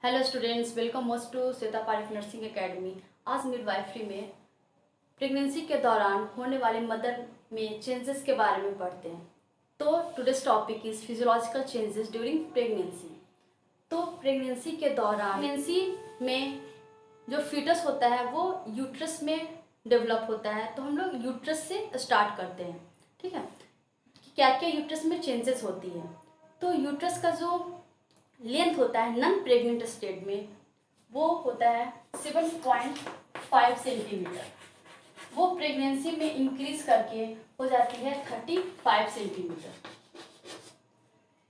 Hello students, welcome most to Shweta Pareek nursing academy. आज midwifery में pregnancy के दौरान होने वाले मदर में चेंजेस के बारे में पढ़ते हैं। तो today's topic is physiological changes during pregnancy. तो प्रेगनेंसी के दौरान प्रेगनेंसी में जो फीटस होता है वो यूट्रस में डेवलप होता है। तो हम लोग यूट्रस से स्टार्ट करते हैं, ठीक है। क्या क्या यूट्रस में चेंजेस होती है। तो यूट्रस का जो लेंथ होता है नॉन प्रेग्नेंट स्टेट में वो होता है 7.5 सेंटीमीटर। वो प्रेगनेंसी में इंक्रीज करके हो जाती है 35 सेंटीमीटर।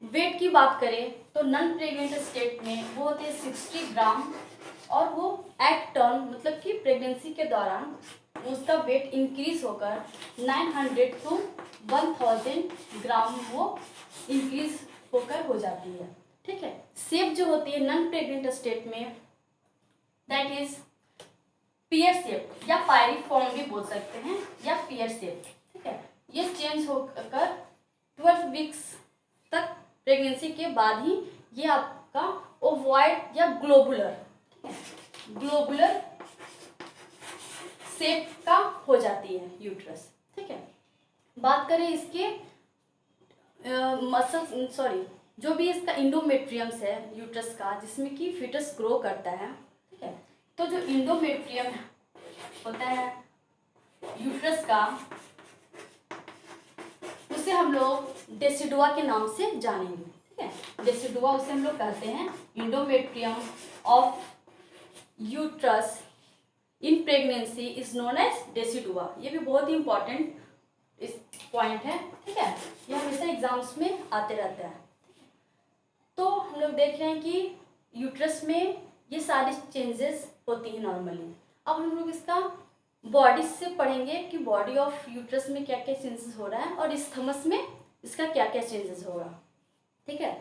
वेट की बात करें तो नॉन प्रेग्नेंट स्टेट में वो होते हैं 60 ग्राम और वो एट टर्म मतलब कि प्रेगनेंसी के दौरान उसका वेट इंक्रीज होकर 900 टू 1000 ग्राम वो इंक्रीज होकर हो जाती है, ठीक है। शेप जो होती है नॉन प्रेग्नेंट स्टेट में दैट इज पियर शेप या पायरिफॉर्म भी बोल सकते हैं या पियर शेप, ठीक है। ये चेंज होकर 12 वीक्स तक प्रेगनेंसी के बाद ही ये आपका ओवॉइड या ग्लोबुलर, ठीक है, ग्लोबुलर शेप का हो जाती है यूट्रस, ठीक है। बात करें इसके जो भी इसका इंडोमेट्रियम्स है यूट्रस का जिसमें कि फीटस ग्रो करता है, ठीक है। तो जो इंडोमेट्रियम होता है यूट्रस का उसे हम लोग डेसिडुआ के नाम से जानेंगे, ठीक है। डेसिडुआ उसे हम लोग कहते हैं। Endometrium of uterus in pregnancy is known as decidua. ये भी बहुत ही इंपॉर्टेंट इस पॉइंट है, ठीक है। ये हमेशा एग्जाम्स में आते रहता है। तो हम लोग देख रहे हैं कि यूट्रस में ये सारी चेंजेस होती हैं नॉर्मली। अब हम लोग इसका बॉडी से पढ़ेंगे कि बॉडी ऑफ यूट्रस में क्या क्या चेंजेस हो रहा है और इस थमस में इसका क्या क्या चेंजेस होगा, ठीक है।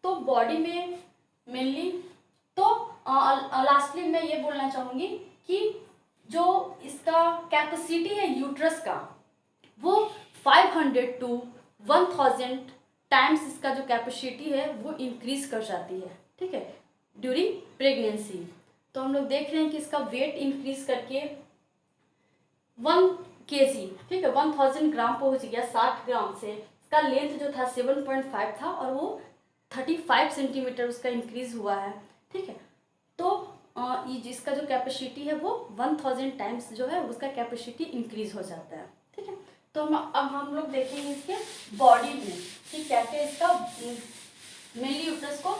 तो बॉडी में मेनली तो लास्टली मैं ये बोलना चाहूँगी कि जो इसका कैपेसिटी है यूट्रस का वो 500 टू 1000 टाइम्स इसका जो कैपेसिटी है वो इंक्रीज कर जाती है, ठीक है, ड्यूरिंग प्रेगनेंसी। तो हम लोग देख रहे हैं कि इसका वेट इंक्रीज करके 1 kg, ठीक है, 1000 ग्राम पहुंच गया 60 ग्राम से। इसका लेंथ जो था 7.5 था और वो 35 सेंटीमीटर उसका इंक्रीज हुआ है, ठीक है। तो ये जिसका जो कैपेसिटी है वो 1000 टाइम्स जो है उसका कैपेसिटी इंक्रीज हो जाता है, ठीक है। तो अब हम लोग देखेंगे इसके बॉडी में कि क्या क्या इसका मेनली यूट्रस को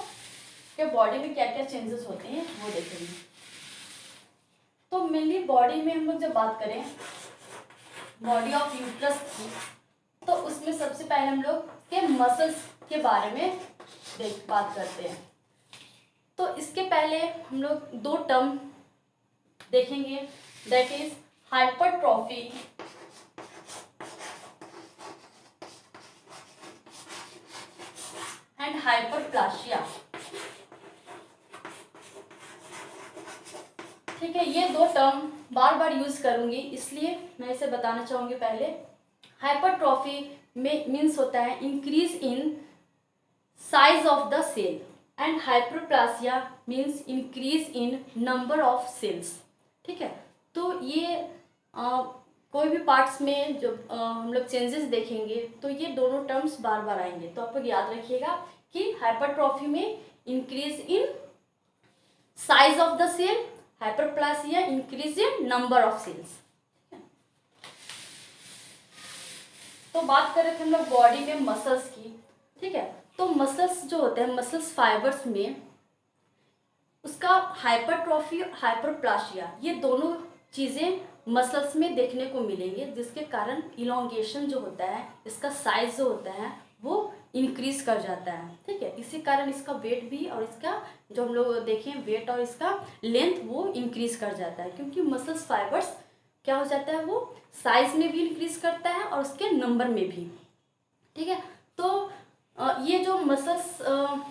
के बॉडी में क्या क्या चेंजेस होते हैं वो देखेंगे। तो मेनली बॉडी में हम लोग जब बात करें बॉडी ऑफ यूट्रस की तो उसमें सबसे पहले हम लोग के मसल्स के बारे में बात करते हैं। तो इसके पहले हम लोग दो टर्म देखेंगे that is hypertrophy and hyperplasia, ठीक है। ये दो टर्म बार बार यूज करूंगी इसलिए मैं इसे बताना चाहूंगी। पहले हाइपरट्रॉफी में मीन्स होता है increase in size of the cell and hyperplasia means increase in number of cells, ठीक है। तो ये कोई भी पार्ट्स में जो हम लोग चेंजेस देखेंगे तो ये दोनों टर्म्स बार बार आएंगे। तो आप लोग याद रखिएगा कि हाइपरट्रॉफी में increase in size of the cell, hyperplasia increase in number of cells. तो बात करें थे हम लोग बॉडी में मसल्स की, ठीक है। तो मसल्स जो होते हैं मसल्स फाइबर्स में उसका हाइपरट्रॉफी हाइपरप्लासिया ये दोनों चीज़ें मसल्स में देखने को मिलेंगे जिसके कारण इलोंगेशन जो होता है इसका साइज जो होता है वो इंक्रीज कर जाता है, ठीक है। इसी कारण इसका वेट भी और इसका जो हम लोग देखें वेट और इसका लेंथ वो इंक्रीज कर जाता है क्योंकि मसल्स फाइबर्स क्या हो जाता है वो साइज में भी इंक्रीज करता है और उसके नंबर में भी, ठीक है। तो ये जो मसल्स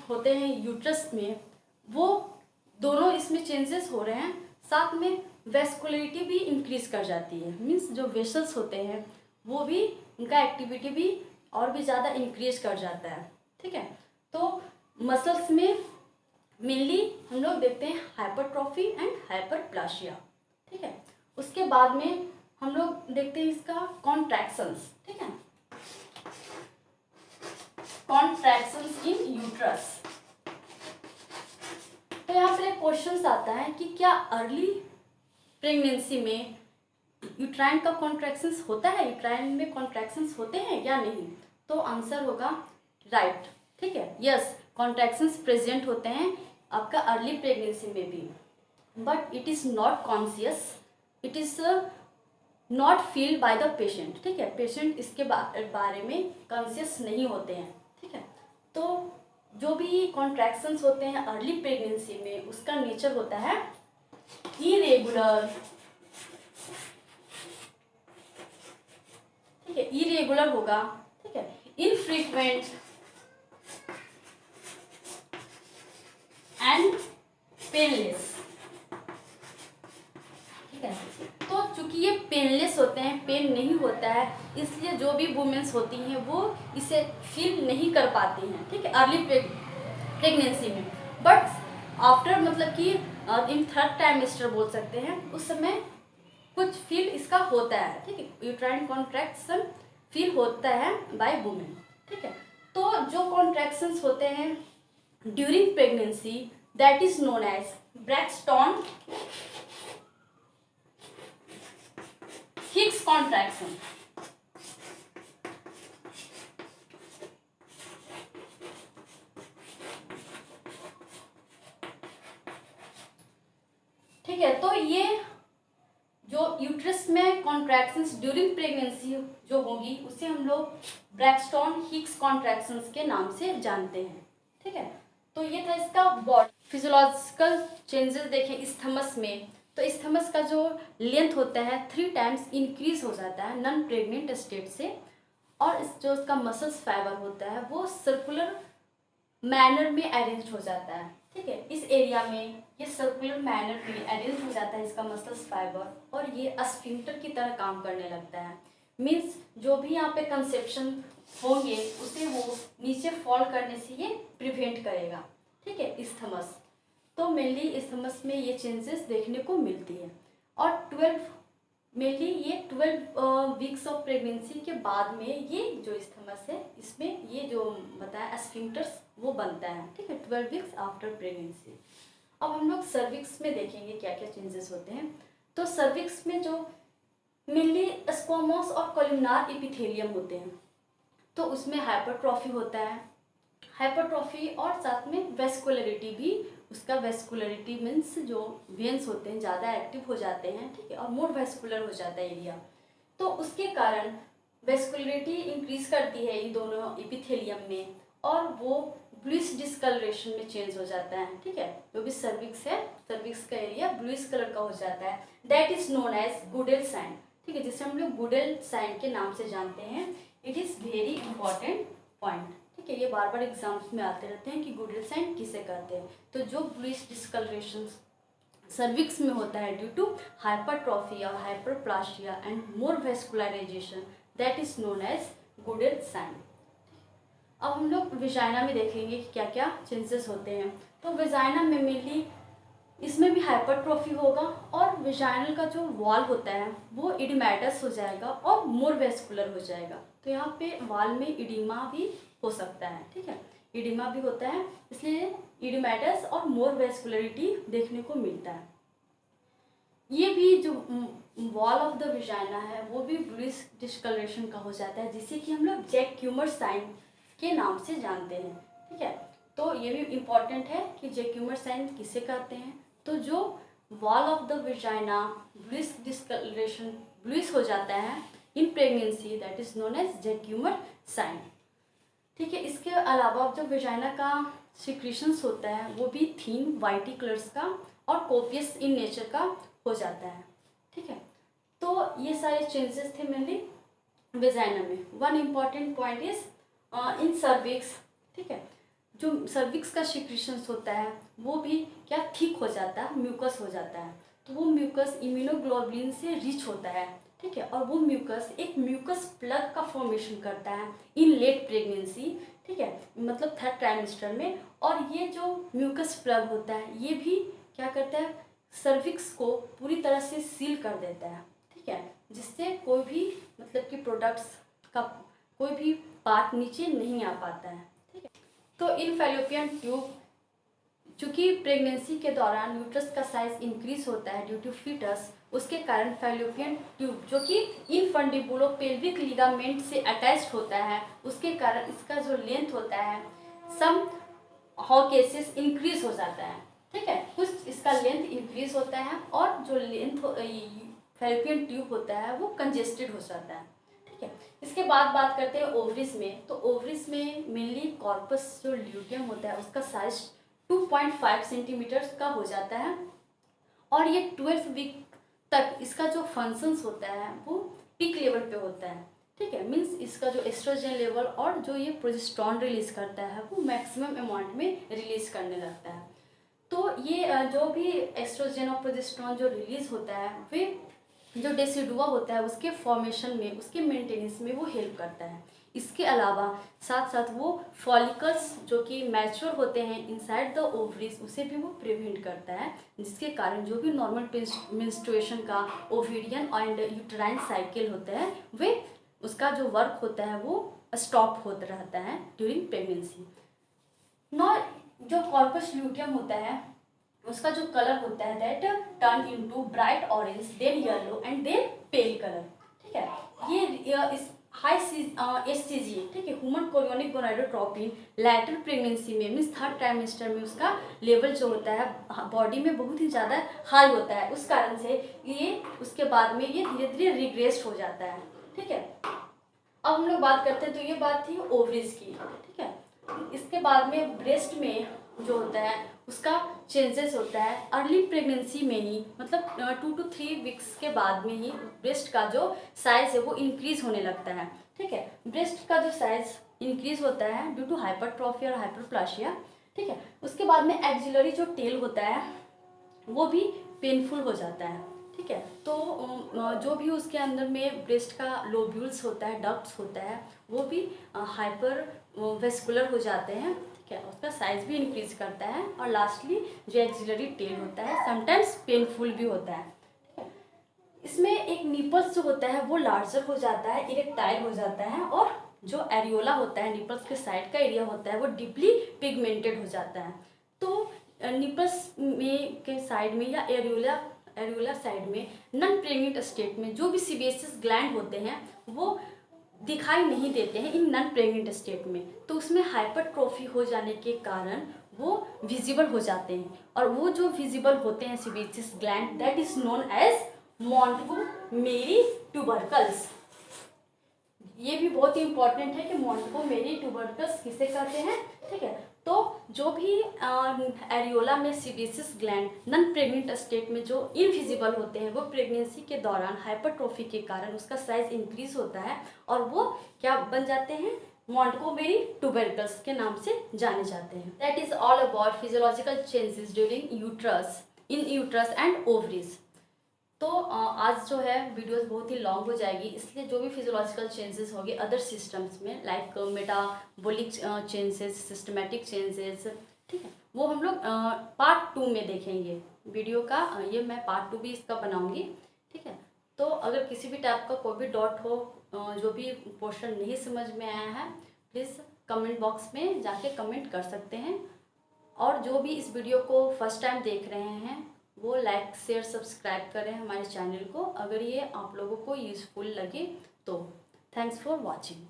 होते हैं यूट्रस में वो दोनों इसमें चेंजेस हो रहे हैं। साथ में वेस्कुलरिटी भी इंक्रीज कर जाती है, मीन्स जो वेसल्स होते हैं वो भी उनका एक्टिविटी भी और भी ज़्यादा इंक्रीज कर जाता है, ठीक है। तो मसल्स में मेनली हम लोग देखते हैं हाइपरट्रॉफी एंड हाइपरप्लासिया, ठीक है। उसके बाद में हम लोग देखते हैं इसका कॉन्ट्रैक्शंस, ठीक है, कॉन्ट्रैक्शंस इन यूट्रस। तो यहाँ पर एक क्वेश्चन आता है कि क्या अर्ली प्रेगनेंसी में यूट्राइन का कॉन्ट्रैक्शंस होता है, यूट्राइन में कॉन्ट्रैक्शंस होते हैं या नहीं? तो आंसर होगा राइट, ठीक है, यस, कॉन्ट्रैक्शंस प्रेजेंट होते हैं आपका अर्ली प्रेगनेंसी में भी, but it is not conscious, it is not feel by the patient, ठीक है, पेशेंट इसके बारे में कॉन्शियस नहीं होते हैं, ठीक है। तो जो भी कॉन्ट्रैक्शंस होते हैं अर्ली प्रेगनेंसी में उसका नेचर होता है इरेगुलर, ठीक है, इरेगुलर होगा, ठीक है, इनफ्रीक्वेंट एंड पेनलेस, ठीक है। तो चूंकि ये पेनलेस होते हैं, पेन नहीं होता है, इसलिए जो भी वुमेन्स होती हैं वो इसे फील नहीं कर पाती हैं, ठीक है, अर्ली प्रेगनेंसी में। बट आफ्टर मतलब कि इन थर्ड टाइमेस्टर बोल सकते हैं, उस समय कुछ फील इसका होता है, ठीक है, यूट्राइन कॉन्ट्रैक्शन फील होता है बाय वुमेन, ठीक है। तो जो कॉन्ट्रैक्शंस होते हैं during pregnancy that is known as Braxton Hicks contraction, ठीक है। तो ये जो यूट्रस में कॉन्ट्रैक्शंस ड्यूरिंग प्रेगनेंसी जो होगी उसे हम लोग ब्रैक्सटन हिक्स कॉन्ट्रैक्शंस के नाम से जानते हैं, ठीक है। तो ये था इसका बॉडी फिजियोलॉजिकल चेंजेस। देखें इस्थमस में, तो इस्थमस का जो लेंथ होता है 3 टाइम्स इंक्रीज हो जाता है नॉन प्रेग्नेंट स्टेट से, और इस जो उसका मसल्स फाइबर होता है वो सर्कुलर मैनर में अरेंज हो जाता है, ठीक है। इस एरिया में ये सर्कुलर मैनर में अरेंज हो जाता है इसका मसल्स फाइबर, और ये स्फिंक्टर की तरह काम करने लगता है। मीन्स जो भी यहाँ पे कंसेप्शन होंगे उसे वो नीचे फॉल करने से ये प्रिवेंट करेगा, ठीक है, इस्थमस। तो मेनली इस्थमस में ये चेंजेस देखने को मिलती है। और 12 मेनली ये 12 वीक्स ऑफ प्रेगनेंसी के बाद में ये जो इस्थमस है इसमें ये जो बताया स्फिंक्टर्स वो बनता है, ठीक है, 12 वीक्स आफ्टर प्रेगनेंसी। अब हम लोग सर्विक्स में देखेंगे क्या क्या चेंजेस होते हैं। तो सर्विक्स में जो मेनली स्क्वामोस और कोलिमनार एपिथेलियम होते हैं, तो उसमें हाइपरट्रॉफी होता है, हाइपरट्रॉफी और साथ में वेस्कुलरिटी भी, उसका वेस्कुलरिटी मीन्स जो वेन्स होते हैं ज़्यादा एक्टिव हो जाते हैं, ठीक है, और मोर वेस्कुलर हो जाता है एरिया। तो उसके कारण वेस्कुलरिटी इंक्रीज करती है इन दोनों एपिथेलियम में, और वो ब्लूइश डिस्कलरेशन में चेंज हो जाता है, ठीक है। जो भी सर्विक्स है, सर्विक्स का एरिया ब्लूइश कलर का हो जाता है, that is known as Goodell sign, ठीक है, जिसे हम लोग गुडेल साइन के नाम से जानते हैं। It is very important point, ठीक है, ये बार बार एग्जाम्स में आते रहते हैं कि गुडेल साइन किसे कहते हैं। तो जो ब्लूइश डिस्कलरेशन सर्विक्स में होता है ड्यू टू हाइपरट्रॉफी और hyperplasia and more vascularization, that is known as Goodell sign. अब हम लोग विजाइना में देखेंगे कि क्या क्या चेंजेस होते हैं। तो विजाइना में मेनली इसमें भी हाइपरट्रॉफी होगा, और विजाइनल का जो वॉल होता है वो इडिमेटस हो जाएगा और मोर वेस्कुलर हो जाएगा। तो यहाँ पे वॉल में इडिमा भी हो सकता है, ठीक है, इडिमा भी होता है, इसलिए इडिमेटस और मोर वेस्कुलरिटी देखने को मिलता है। ये भी जो वॉल ऑफ द विजाइना है वो भी ब्लूइश डिस्कलरेशन का हो जाता है, जिसे कि हम लोग जैक क्यूमर साइन के नाम से जानते हैं, ठीक है। तो ये भी इम्पॉर्टेंट है कि जैक क्यूमर साइन किसे कहते हैं। तो जो wall of the vagina bluish discolouration bluish हो जाता है in pregnancy, that is known as Jacquemier sign, ठीक है। इसके अलावा जो विजाइना का सिक्रीशंस होता है वो भी थीन वाइटी कलर्स का और कोपियस इन नेचर का हो जाता है, ठीक है। तो ये सारे चेंजेस थे मेनली विजाइना में। One important point is in cervix, ठीक है, जो सर्विक्स का सिक्रीशंस होता है वो भी क्या थिक हो जाता है, म्यूकस हो जाता है। तो वो म्यूकस इम्यूनोग्लोबुलिन से रिच होता है, ठीक है, और वो म्यूकस एक म्यूकस प्लग का फॉर्मेशन करता है इन लेट प्रेगनेंसी, ठीक ठीक है, मतलब थर्ड ट्राइमेस्टर में। और ये जो म्यूकस प्लग होता है ये भी क्या करता है, सर्विक्स को पूरी तरह से सील कर देता है, ठीक है, जिससे कोई भी मतलब कि प्रोडक्ट्स का कोई भी पार्ट नीचे नहीं आ पाता है, ठीक है। तो इन फैलोपियन ट्यूब, चूँकि प्रेगनेंसी के दौरान यूट्रस का साइज इंक्रीज होता है ड्यू टू फीटस, उसके कारण फैलोपियन ट्यूब जो कि इनफंडिबुलोपेल्विक लिगामेंट से अटैच्ड होता है, उसके कारण इसका जो लेंथ होता है सम हाउ केसेस इंक्रीज हो जाता है, ठीक है, कुछ इसका लेंथ इंक्रीज होता है और जो लेंथ फैलोपियन ट्यूब होता है वो कंजेस्टेड हो जाता है, ठीक है। इसके बाद बात करते हैं ओवरीज में। तो ओवरीज में मेनली कॉर्पस जो ल्यूटियम होता है उसका साइज 2.5 सेंटीमीटर का हो जाता है और ये 12 वीक तक इसका जो फंक्शंस होता है वो पीक लेवल पे होता है, ठीक है। मीन्स इसका जो एस्ट्रोजन लेवल और जो ये प्रोजेस्टेरॉन रिलीज करता है वो मैक्सिमम अमाउंट में रिलीज करने लगता है। तो ये जो भी एस्ट्रोजन और प्रोजेस्टेरॉन जो रिलीज होता है वे जो डेसिडुआ होता है उसके फॉर्मेशन में, उसके मेंटेनेंस में वो हेल्प करता है। इसके अलावा साथ साथ वो फॉलिकल्स जो कि मैच्योर होते हैं इनसाइड द ओवरीज उसे भी वो प्रिवेंट करता है, जिसके कारण जो भी नॉर्मल मेंस्ट्रुएशन का ओवेरियन एंड यूट्राइन साइकिल होता है वे उसका जो वर्क होता है वो स्टॉप होता रहता है ड्यूरिंग प्रेगनेंसी। नौ जो कॉर्पस ल्यूटियम होता है उसका जो कलर होता है that turn into bright orange then yellow and then pale colour, ठीक है। ये इस हाई HCG, ठीक है, human chorionic gonadotropin lateral pregnancy में मीन्स थर्ड ट्राइमेस्टर में उसका लेवल जो होता है बॉडी में बहुत ही ज़्यादा हाई होता है, उस कारण से ये उसके बाद में ये धीरे धीरे रिग्रेस हो जाता है, ठीक है। अब हम लोग बात करते हैं, तो ये बात थी ओवरीज की, ठीक है। इसके बाद में ब्रेस्ट में जो होता है उसका चेंजेस होता है अर्ली प्रेगनेंसी में ही, मतलब 2 to 3 वीक्स के बाद में ही ब्रेस्ट का जो साइज है वो इंक्रीज होने लगता है, ठीक है। ब्रेस्ट का जो साइज इंक्रीज होता है ड्यू टू हाइपरट्रॉफी और हाइपरप्लासिया, ठीक है। उसके बाद में एक्सिलरी जो टेल होता है वो भी पेनफुल हो जाता है, ठीक है। तो जो भी उसके अंदर में ब्रेस्ट का लोब्यूल्स होता है, डक्ट्स होता है वो भी हाइपर वेस्कुलर हो जाते हैं, ठीक है, उसका साइज भी इंक्रीज करता है। और लास्टली जो एक्सिलरी टेल होता है समटाइम्स पेनफुल भी होता है, ठीक है। इसमें एक निपल्स जो होता है वो लार्जर हो जाता है, इरेक्टाइल हो जाता है और जो एरियोला होता है निपल्स के साइड का एरिया होता है वो डीपली पिगमेंटेड हो जाता है। तो निपल्स में के साइड में या एरियोला साइड में नॉन प्रेग्नेंट स्टेट में जो भी सीबेसियस ग्लैंड होते हैं वो दिखाई नहीं देते हैं इन नॉन प्रेग्नेंट स्टेट में, तो उसमें हाइपरट्रोफी हो जाने के कारण वो विजिबल हो जाते हैं और वो जो विजिबल होते हैं sebaceous gland that is known as Montgomery tubercles. ये भी बहुत ही इंपॉर्टेंट है कि मॉन्टगोमेरी ट्यूबरकल्स किसे कहते हैं, ठीक है। तो जो भी एरियोला में sebaceous gland non pregnant state में जो इनविजिबल होते हैं वो प्रेगनेंसी के दौरान हाइपरट्रोफी के कारण उसका साइज इंक्रीज होता है और वो क्या बन जाते हैं, मॉन्टगोमेरी ट्यूबरकल्स के नाम से जाने जाते हैं। That is all about physiological changes during uterus in uterus and ovaries. तो आज जो है वीडियोस बहुत ही लॉन्ग हो जाएगी, इसलिए जो भी फिजियोलॉजिकल चेंजेस होंगे अदर सिस्टम्स में like metabolic changes, systematic changes, ठीक है, वो हम लोग पार्ट 2 में देखेंगे वीडियो का। ये मैं पार्ट 2 भी इसका बनाऊंगी, ठीक है। तो अगर किसी भी टाइप का कोई भी डॉट हो, जो भी पोर्शन नहीं समझ में आया है, प्लीज़ कमेंट बॉक्स में जाके कमेंट कर सकते हैं। और जो भी इस वीडियो को फर्स्ट टाइम देख रहे हैं वो लाइक शेयर सब्सक्राइब करें हमारे चैनल को, अगर ये आप लोगों को यूज़फुल लगे तो। Thanks for watching.